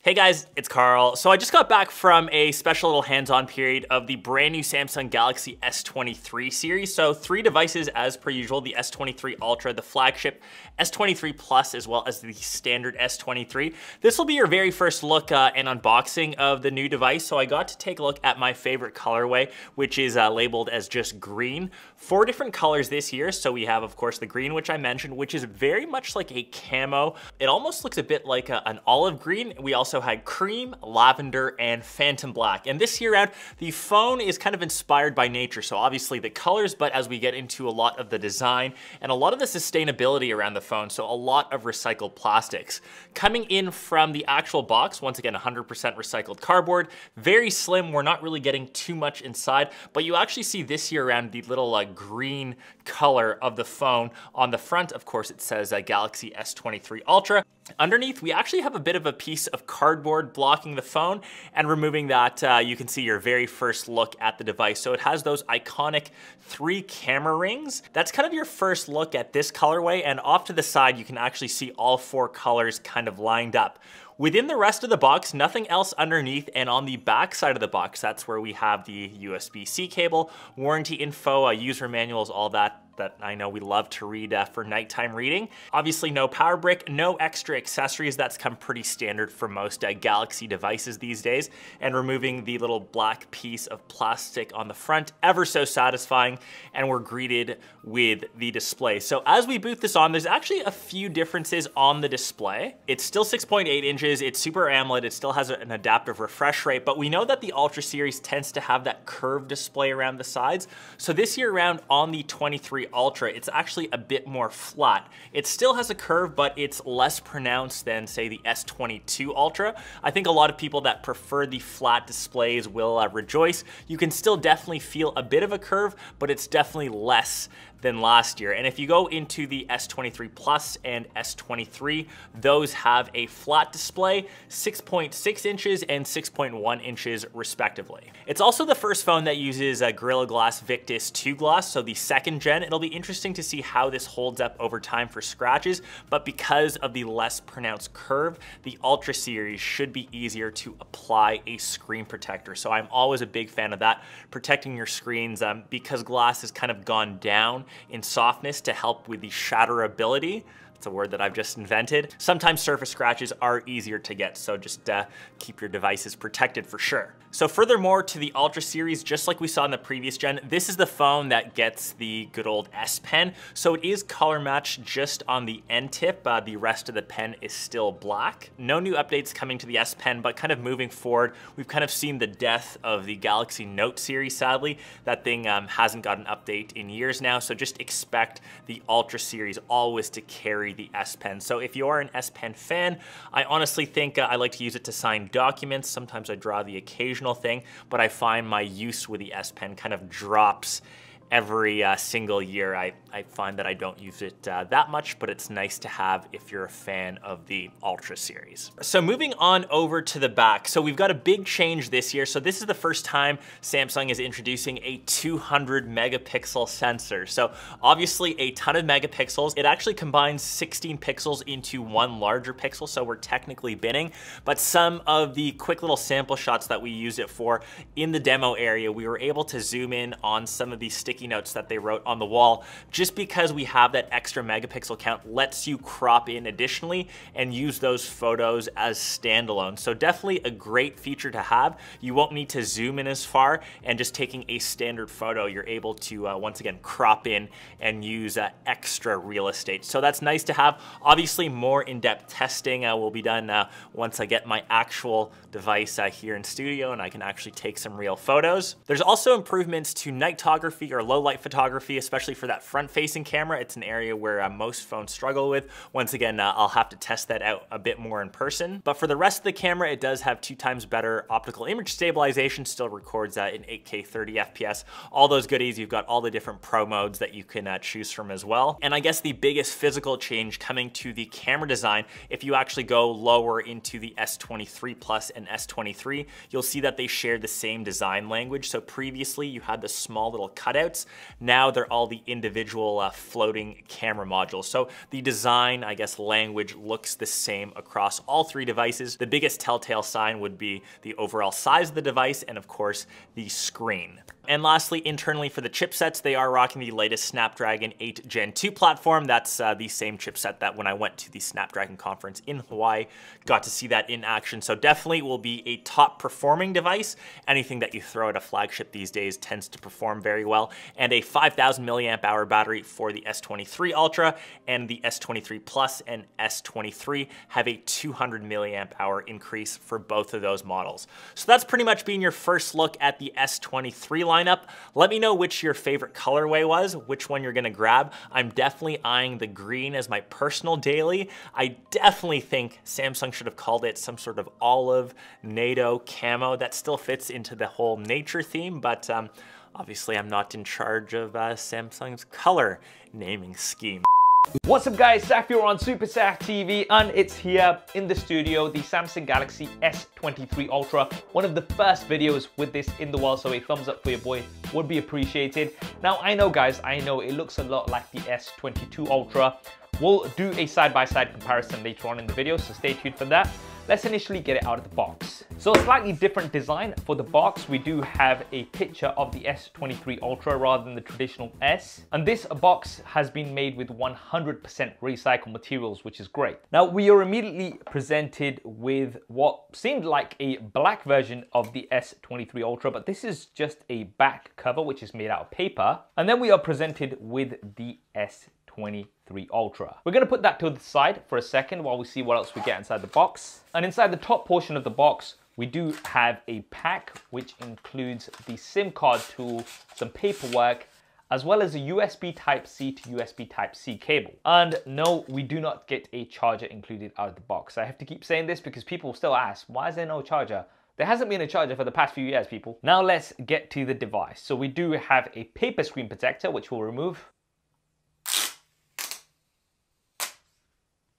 Hey guys, it's Carl. So I just got back from a special little hands-on period of the brand new Samsung Galaxy S23 series. So 3 devices as per usual, the S23 Ultra, the flagship S23 Plus, as well as the standard S23. This will be your very first look and unboxing of the new device. So I got to take a look at my favorite colorway, which is labeled as just green. 4 different colors this year. So we have, of course, the green, which I mentioned, which is very much like a camo. It almost looks a bit like an olive green. We also had cream, lavender, and phantom black. And this year round, the phone is kind of inspired by nature. So obviously the colors, but as we get into a lot of the design and a lot of the sustainability around the phone, so a lot of recycled plastics. Coming in from the actual box, once again, 100% recycled cardboard, very slim. We're not really getting too much inside, but you actually see this year around the little green color of the phone. On the front, of course, it says Galaxy S23 Ultra. Underneath, we actually have a bit of a piece of cardboard blocking the phone, and removing that, you can see your very first look at the device. So it has those iconic 3 camera rings. That's kind of your first look at this colorway, and off to the side, you can actually see all 4 colors kind of lined up. Within the rest of the box, nothing else underneath, and on the back side of the box, that's where we have the USB-C cable, warranty info, user manuals, all that I know we love to read for nighttime reading. Obviously no power brick, no extra accessories. That's come pretty standard for most Galaxy devices these days. And removing the little black piece of plastic on the front, ever so satisfying. And we're greeted with the display. So as we boot this on, there's actually a few differences on the display. It's still 6.8 inches, it's Super AMOLED, it still has an adaptive refresh rate, but we know that the Ultra series tends to have that curved display around the sides. So this year around on the 23 Ultra, it's actually a bit more flat. It still has a curve, but it's less pronounced than, say, the S22 Ultra. I think a lot of people that prefer the flat displays will rejoice. You can still definitely feel a bit of a curve, but it's definitely less than last year. And if you go into the S23 Plus and S23, those have a flat display, 6.6 inches and 6.1 inches respectively. It's also the first phone that uses a Gorilla Glass Victus 2 Glass, so the 2nd gen. It'll be interesting to see how this holds up over time for scratches, but because of the less pronounced curve, the Ultra series should be easier to apply a screen protector. So I'm always a big fan of that, protecting your screens because glass has kind of gone down in softness to help with the shatterability. It's a word that I've just invented. Sometimes surface scratches are easier to get, so just keep your devices protected for sure. So furthermore to the Ultra series, just like we saw in the previous gen, this is the phone that gets the good old S Pen. So it is color matched just on the end tip. The rest of the pen is still black. No new updates coming to the S Pen, but kind of moving forward, we've kind of seen the death of the Galaxy Note series, sadly. That thing hasn't got an update in years now, so just expect the Ultra series always to carry the S Pen. So if you are an S Pen fan, I honestly think I like to use it to sign documents. Sometimes I draw the occasional thing, but I find my use with the S Pen kind of drops every single year. I find that I don't use it that much, but it's nice to have if you're a fan of the Ultra series. So moving on over to the back. So we've got a big change this year. So this is the first time Samsung is introducing a 200 megapixel sensor. So obviously a ton of megapixels. It actually combines 16 pixels into one larger pixel. So we're technically binning, but some of the quick little sample shots that we used it for in the demo area, we were able to zoom in on some of these sticky notes that they wrote on the wall. Just because we have that extra megapixel count lets you crop in additionally and use those photos as standalone. So definitely a great feature to have. You won't need to zoom in as far, and just taking a standard photo, you're able to once again crop in and use extra real estate. So that's nice to have. Obviously more in-depth testing will be done once I get my actual device here in studio and I can actually take some real photos. There's also improvements to nightography or low light photography, especially for that front-facing camera. It's an area where most phones struggle with. Once again, I'll have to test that out a bit more in person. But for the rest of the camera, it does have 2 times better optical image stabilization, still records in 8K 30 FPS. All those goodies, you've got all the different pro modes that you can choose from as well. And I guess the biggest physical change coming to the camera design, if you actually go lower into the S23 Plus and S23, you'll see that they share the same design language. So previously you had the small little cutout chipsets. Now they're all the individual floating camera modules. So the design, I guess, language looks the same across all three devices. The biggest telltale sign would be the overall size of the device and of course the screen. And lastly, internally for the chipsets, they are rocking the latest Snapdragon 8 Gen 2 platform. That's the same chipset that when I went to the Snapdragon conference in Hawaii, got to see that in action. So definitely will be a top performing device. Anything that you throw at a flagship these days tends to perform very well. And a 5,000 milliamp hour battery for the S23 Ultra, and the S23 Plus and S23 have a 200 milliamp hour increase for both of those models. So that's pretty much being your first look at the S23 lineup. Let me know which your favorite colorway was, which one you're gonna grab. I'm definitely eyeing the green as my personal daily. I definitely think Samsung should have called it some sort of olive NATO camo. That still fits into the whole nature theme, but obviously I'm not in charge of Samsung's color naming scheme. What's up guys, Saf here on Supersaf TV, and it's here in the studio, the Samsung Galaxy S23 Ultra. One of the first videos with this in the world, so a thumbs up for your boy would be appreciated. Now I know guys, I know it looks a lot like the S22 Ultra. We'll do a side-by-side comparison later on in the video, so stay tuned for that. Let's initially get it out of the box. So a slightly different design for the box. We do have a picture of the S23 Ultra rather than the traditional S. And this box has been made with 100% recycled materials, which is great. Now we are immediately presented with what seemed like a black version of the S23 Ultra, but this is just a back cover, which is made out of paper. And then we are presented with the S23 Ultra. We're gonna put that to the side for a second while we see what else we get inside the box. And inside the top portion of the box, we do have a pack which includes the SIM card tool, some paperwork, as well as a USB Type-C to USB Type-C cable. And no, we do not get a charger included out of the box. I have to keep saying this because people still ask, why is there no charger? There hasn't been a charger for the past few years, people. Now let's get to the device. So we do have a paper screen protector, which we'll remove.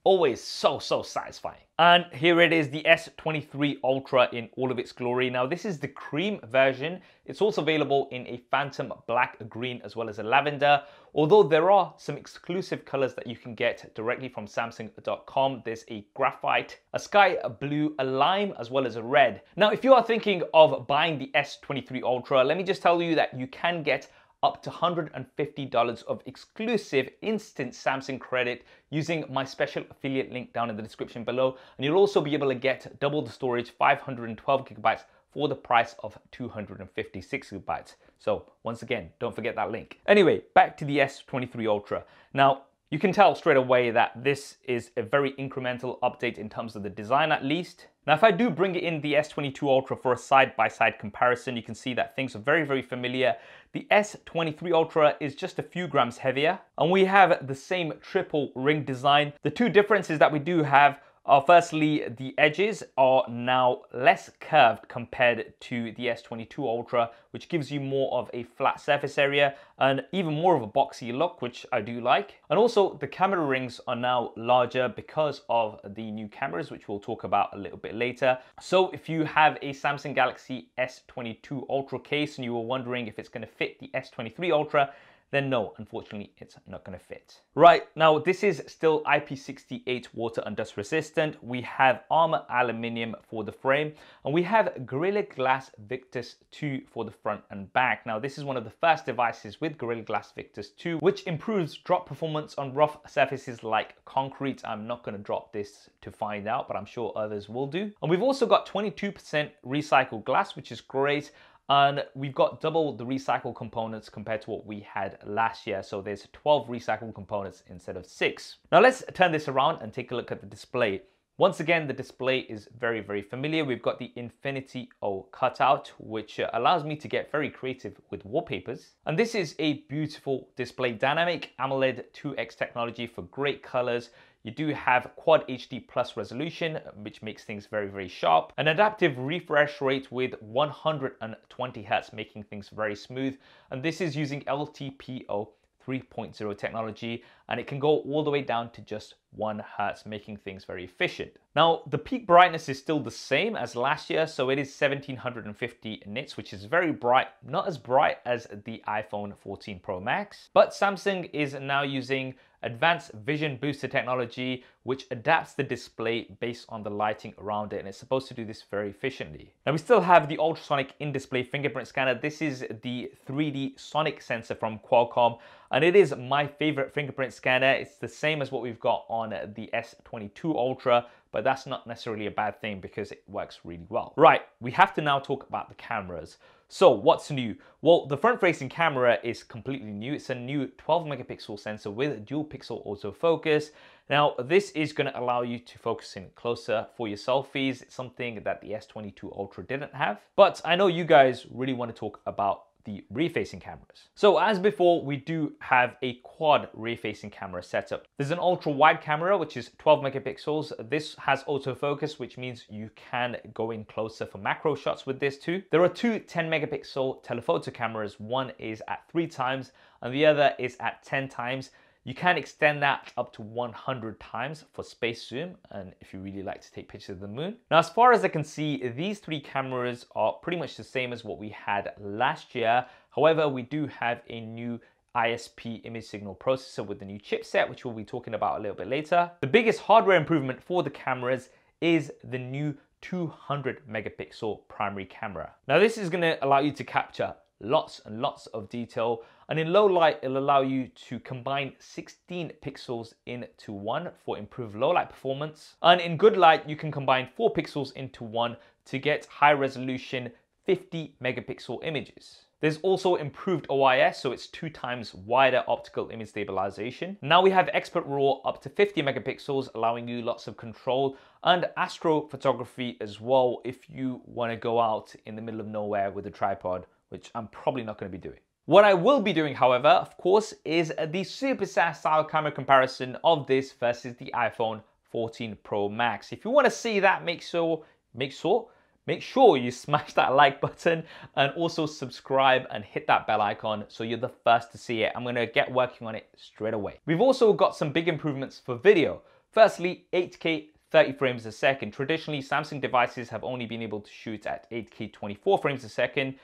Always so satisfying. And here it is, the S23 Ultra in all of its glory. Now this is the cream version. It's also available in a phantom black, green, as well as a lavender. Although there are some exclusive colors that you can get directly from Samsung.com. There's a graphite, a sky blue, a lime, as well as a red. Now if you are thinking of buying the S23 Ultra, let me just tell you that you can get up to $150 of exclusive instant Samsung credit using my special affiliate link down in the description below. And you'll also be able to get double the storage, 512 gigabytes for the price of 256 gigabytes. So once again, don't forget that link. Anyway, back to the S23 Ultra. Now, you can tell straight away that this is a very incremental update in terms of the design at least. Now, if I do bring it in the S22 Ultra for a side-by-side comparison, you can see that things are very familiar. The S23 Ultra is just a few grams heavier, and we have the same triple ring design. The two differences that we do have are firstly, the edges are now less curved compared to the S22 Ultra, which gives you more of a flat surface area and even more of a boxy look, which I do like. And also the camera rings are now larger because of the new cameras, which we'll talk about a little bit later. So if you have a Samsung Galaxy S22 Ultra case and you were wondering if it's going to fit the S23 Ultra, then no, unfortunately, it's not going to fit. Right, now this is still IP68 water and dust resistant. We have Armor Aluminium for the frame, and we have Gorilla Glass Victus 2 for the front and back. Now this is one of the first devices with Gorilla Glass Victus 2, which improves drop performance on rough surfaces like concrete. I'm not going to drop this to find out, but I'm sure others will do. And we've also got 22% recycled glass, which is great. And we've got double the recycled components compared to what we had last year. So there's 12 recycled components instead of 6. Now let's turn this around and take a look at the display. Once again, the display is very familiar. We've got the Infinity O cutout, which allows me to get very creative with wallpapers. And this is a beautiful display, dynamic AMOLED 2X technology for great colors. You do have Quad HD Plus resolution, which makes things very sharp. An adaptive refresh rate with 120 Hz, making things very smooth. And this is using LTPO 3.0 technology. and it can go all the way down to just 1 Hertz, making things very efficient. Now, the peak brightness is still the same as last year, so it is 1750 nits, which is very bright, not as bright as the iPhone 14 Pro Max. But Samsung is now using advanced vision booster technology, which adapts the display based on the lighting around it, and it's supposed to do this very efficiently. Now, we still have the ultrasonic in-display fingerprint scanner. This is the 3D sonic sensor from Qualcomm, and it is my favorite fingerprint scanner. It's the same as what we've got on the S22 Ultra, but that's not necessarily a bad thing because it works really well. Right, we have to now talk about the cameras. So what's new? Well, the front-facing camera is completely new. It's a new 12 megapixel sensor with dual pixel autofocus. Now, this is going to allow you to focus in closer for your selfies. It's something that the S22 Ultra didn't have. But I know you guys really want to talk about the rear-facing cameras. So as before, we do have a quad rear-facing camera setup. There's an ultra-wide camera, which is 12 megapixels. This has autofocus, which means you can go in closer for macro shots with this too. There are two 10 megapixel telephoto cameras. One is at 3 times and the other is at 10 times. You can extend that up to 100 times for space zoom, and if you really like to take pictures of the moon. Now, as far as I can see, these 3 cameras are pretty much the same as what we had last year. However, we do have a new ISP image signal processor with the new chipset, which we'll be talking about a little bit later. The biggest hardware improvement for the cameras is the new 200 megapixel primary camera. Now, this is going to allow you to capture lots and lots of detail, and in low light it'll allow you to combine 16 pixels into one for improved low light performance, and in good light you can combine 4 pixels into one to get high resolution 50 megapixel images. There's also improved OIS, so it's 2 times wider optical image stabilization. Now we have expert RAW up to 50 megapixels, allowing you lots of control, and astrophotography as well if you want to go out in the middle of nowhere with a tripod, which I'm probably not going to be doing. What I will be doing, however, of course, is the Supersaf style camera comparison of this versus the iPhone 14 Pro Max. If you want to see that, make sure you smash that like button and also subscribe and hit that bell icon so you're the first to see it. I'm going to get working on it straight away. We've also got some big improvements for video. Firstly, 8K 30 frames a second. Traditionally, Samsung devices have only been able to shoot at 8K 24 frames a second.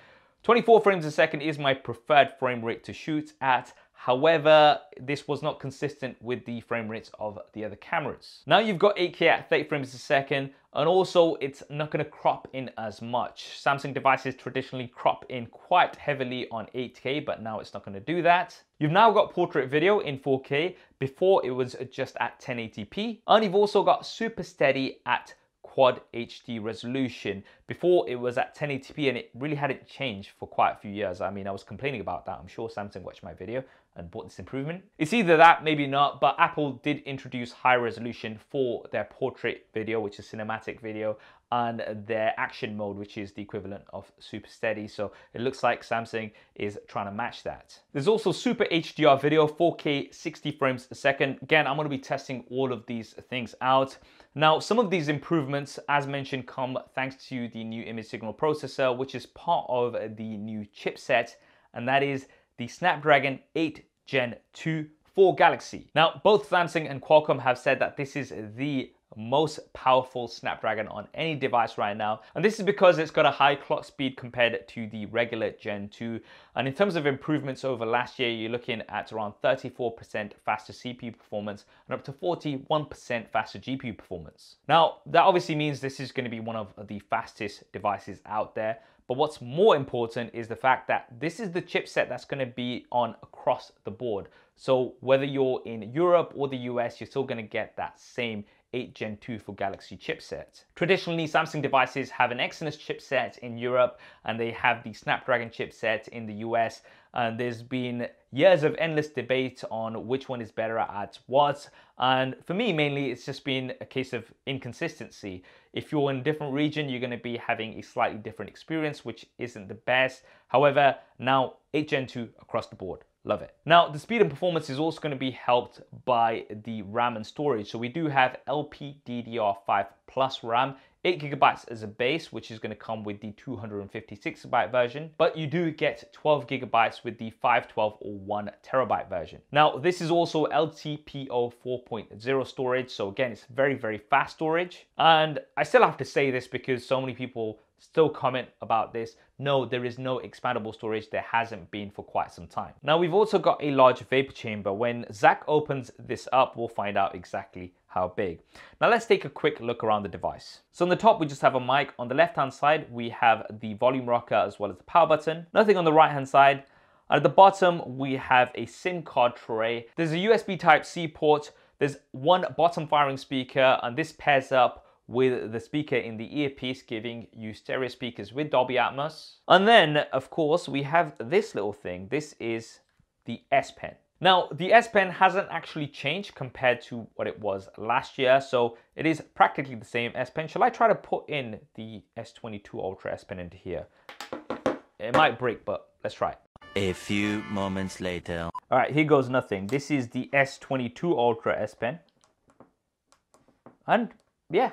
24 frames a second is my preferred frame rate to shoot at. However, this was not consistent with the frame rates of the other cameras. Now you've got 8K at 30 frames a second, and also it's not going to crop in as much. Samsung devices traditionally crop in quite heavily on 8K, but now it's not going to do that. You've now got portrait video in 4K. Before it was just at 1080p, and you've also got super steady at Quad HD resolution. Before it was at 1080p and it really hadn't changed for quite a few years. I mean, I was complaining about that. I'm sure Samsung watched my video and bought this improvement. It's either that, maybe not, but Apple did introduce high resolution for their portrait video, which is cinematic video, and their action mode, which is the equivalent of super steady. So it looks like Samsung is trying to match that. There's also super HDR video, 4K 60 frames a second. Again, I'm going to be testing all of these things out. Now, some of these improvements, as mentioned, come thanks to the new image signal processor, which is part of the new chipset, and that is the Snapdragon 8 Gen 2 for Galaxy. Now, both Samsung and Qualcomm have said that this is the most powerful Snapdragon on any device right now, and this is because it's got a high clock speed compared to the regular Gen 2. And in terms of improvements over last year, you're looking at around 34% faster CPU performance and up to 41% faster GPU performance. Now, that obviously means this is going to be one of the fastest devices out there. But what's more important is the fact that this is the chipset that's going to be on across the board. So whether you're in Europe or the US, you're still going to get that same 8 Gen 2 for Galaxy chipset. Traditionally, Samsung devices have an Exynos chipset in Europe and they have the Snapdragon chipset in the US. And there's been years of endless debate on which one is better at what. And for me, mainly, it's just been a case of inconsistency. If you're in a different region, you're going to be having a slightly different experience, which isn't the best. However, now 8 Gen 2 across the board. Love it. Now, the speed and performance is also going to be helped by the RAM and storage. So we do have LPDDR5 plus RAM, 8 gigabytes as a base, which is going to come with the 256 gigabyte version, but you do get 12 gigabytes with the 512 or 1 terabyte version. Now, this is also LTPO 4.0 storage. So again, it's very, very fast storage. And I still have to say this because so many people still comment about this. No, there is no expandable storage. There hasn't been for quite some time. Now, we've also got a large vapor chamber. When Zach opens this up, we'll find out exactly how big. Now, let's take a quick look around the device. So on the top, we just have a mic. On the left-hand side, we have the volume rocker as well as the power button. Nothing on the right-hand side. At the bottom, we have a SIM card tray. There's a USB Type-C port. There's one bottom firing speaker, and this pairs up with the speaker in the earpiece, giving you stereo speakers with Dolby Atmos. And then, of course, we have this little thing. This is the S Pen. Now, the S Pen hasn't actually changed compared to what it was last year, so it is practically the same S Pen. Shall I try to put in the S22 Ultra S Pen into here? It might break, but let's try it. A few moments later. All right, here goes nothing. This is the S22 Ultra S Pen. And yeah,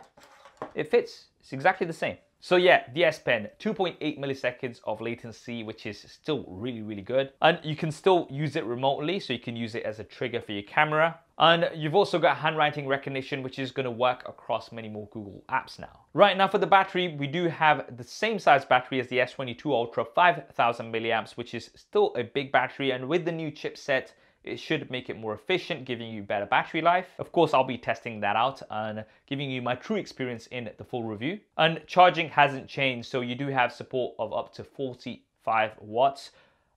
it fits. It's exactly the same. So yeah, the S Pen, 2.8 milliseconds of latency, which is still really, really good. And you can still use it remotely, so you can use it as a trigger for your camera. And you've also got handwriting recognition, which is going to work across many more Google apps now. Right now for the battery, we do have the same size battery as the S22 Ultra, 5,000 milliamps, which is still a big battery. And with the new chipset, it should make it more efficient, giving you better battery life. Of course, I'll be testing that out and giving you my true experience in the full review. And charging hasn't changed, so you do have support of up to 45 watts.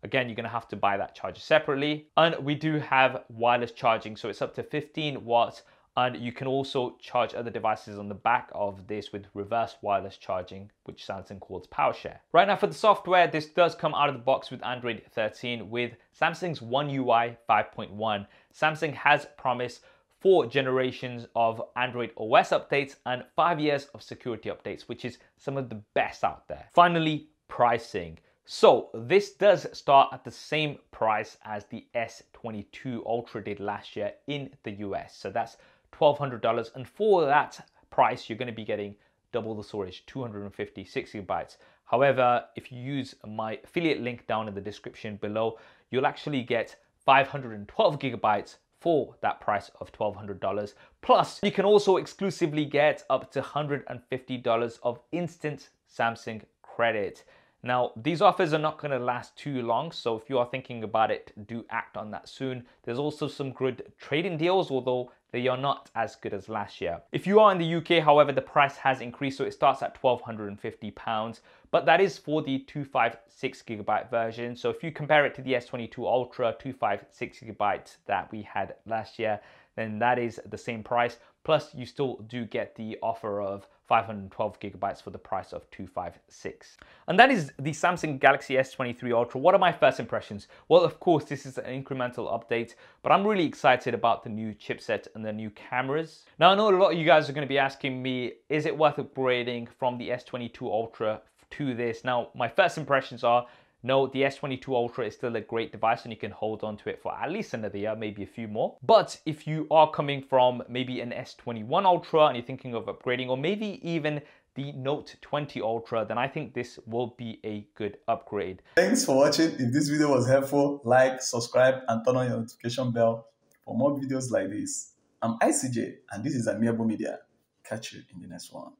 Again, you're gonna have to buy that charger separately. And we do have wireless charging, so it's up to 15 watts. And you can also charge other devices on the back of this with reverse wireless charging, which Samsung calls PowerShare. Right now for the software, this does come out of the box with Android 13 with Samsung's One UI 5.1. Samsung has promised 4 generations of Android OS updates and 5 years of security updates, which is some of the best out there. Finally, pricing. So this does start at the same price as the S22 Ultra did last year in the US. So that's $1,200, and for that price you're going to be getting double the storage, 256 gigabytes. However, if you use my affiliate link down in the description below, you'll actually get 512 gigabytes for that price of $1,200. Plus, you can also exclusively get up to $150 of instant Samsung credit. Now, these offers are not going to last too long, so if you are thinking about it, do act on that soon. There's also some good trading deals, although they are not as good as last year. If you are in the UK, however, the price has increased, so it starts at £1,250, but that is for the 256 gigabyte version. So if you compare it to the S22 Ultra 256 gigabytes that we had last year, then that is the same price. Plus, you still do get the offer of 512 gigabytes for the price of 256. And that is the Samsung Galaxy S23 Ultra. What are my first impressions? Well, of course, this is an incremental update, but I'm really excited about the new chipset and the new cameras. Now, I know a lot of you guys are going to be asking me, is it worth upgrading from the S22 Ultra to this? Now, my first impressions are, no, the S22 Ultra is still a great device and you can hold on to it for at least another year, maybe a few more. But if you are coming from maybe an S21 Ultra and you're thinking of upgrading, or maybe even the Note 20 Ultra, then I think this will be a good upgrade. Thanks for watching. If this video was helpful, like, subscribe, and turn on your notification bell for more videos like this. I'm ICJ, and this is mrwhosetheboss. Catch you in the next one.